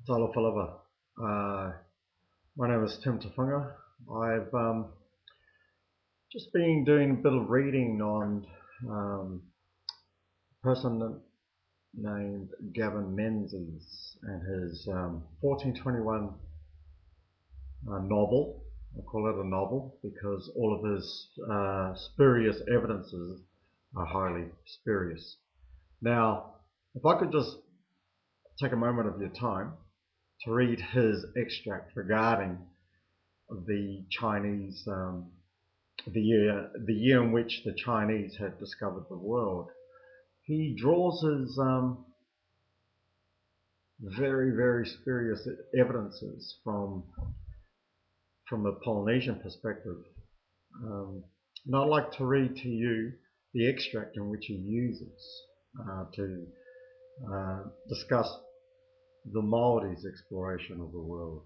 Talofalova. My name is Tim Tufuga. I've just been doing a bit of reading on a person named Gavin Menzies and his 1421 novel. I call it a novel because all of his spurious evidences are highly spurious. Now, if I could just take a moment of your time to read his extract regarding the Chinese, the year in which the Chinese had discovered the world. He draws his very, very spurious evidences from a Polynesian perspective. And I'd like to read to you the extract in which he uses to discuss the Maori's exploration of the world.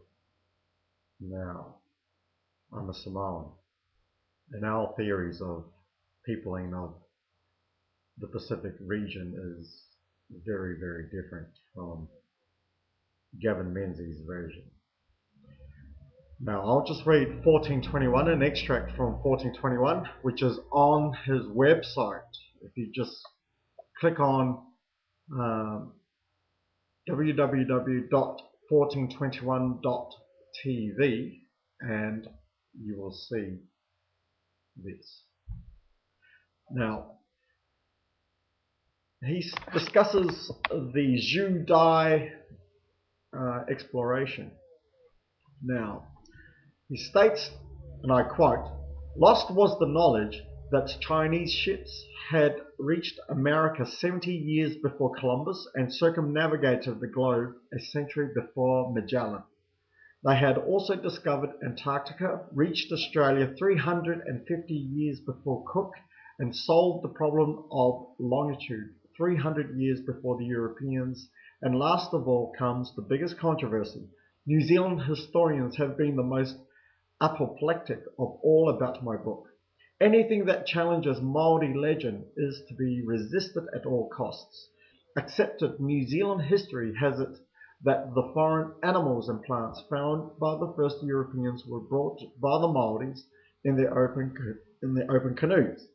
Now, I'm a Samoan, and our theories of peopling of the Pacific region is very, very different from Gavin Menzies' version. Now, I'll just read 1421, an extract from 1421, which is on his website. If you just click on www.1421.tv and you will see this. Now, he discusses the Zhu Dai exploration. Now, he states, and I quote, "Lost was the knowledge that Chinese ships had reached America 70 years before Columbus and circumnavigated the globe a century before Magellan. They had also discovered Antarctica, reached Australia 350 years before Cook, and solved the problem of longitude 300 years before the Europeans. And last of all comes the biggest controversy. New Zealand historians have been the most apoplectic of all about my book. Anything that challenges Māori legend is to be resisted at all costs. Accepted New Zealand history has it that the foreign animals and plants found by the first Europeans were brought by the Māoris in their open canoes.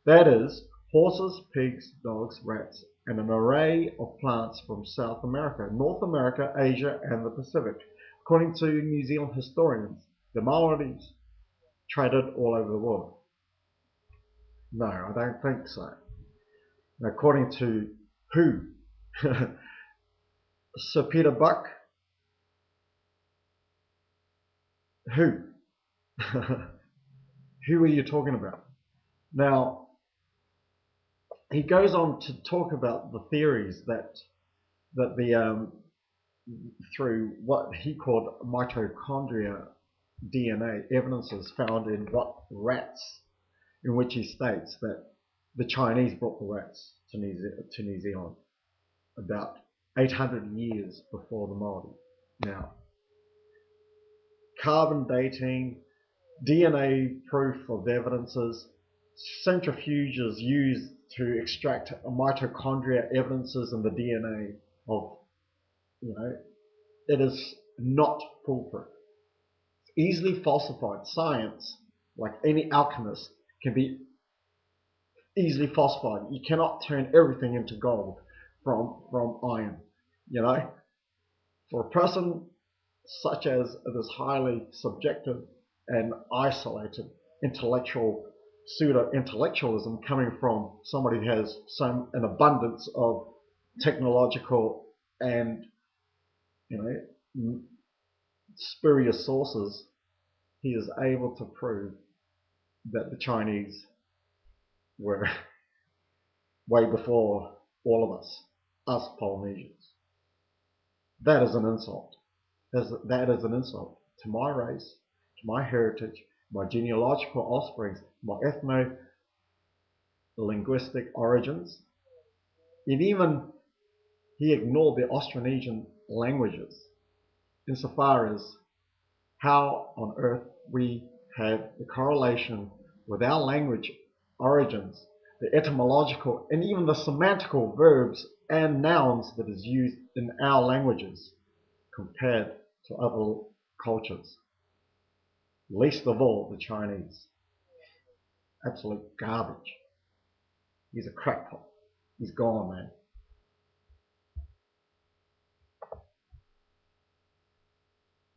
That is, horses, pigs, dogs, rats, and an array of plants from South America, North America, Asia, and the Pacific. According to New Zealand historians, the Māoris traded all over the world." No, I don't think so. According to who? Sir Peter Buck? Who? Who are you talking about? Now, he goes on to talk about the theories that the through what he called mitochondria DNA evidences found in what rats, in which he states that the Chinese brought the rats to New Zealand about 800 years before the Māori. Now, carbon dating, DNA proof of evidences, centrifuges used to extract mitochondria evidences in the DNA of, it is not foolproof. It's easily falsified. Science, like any alchemist, can be easily falsified. You cannot turn everything into gold from iron. For a person such as this highly subjective and isolated intellectual pseudo-intellectualism coming from somebody who has an abundance of technological and spurious sources, he is able to prove that the Chinese were way before all of us Polynesians. That is an insult. That is an insult to my race, to my heritage, my genealogical offsprings, my ethno-linguistic origins. He ignored the Austronesian languages insofar as how on earth we have the correlation with our language origins, the etymological and even the semantical verbs and nouns that is used in our languages compared to other cultures, least of all the Chinese. Absolute garbage. He's a crackpot. He's gone, man.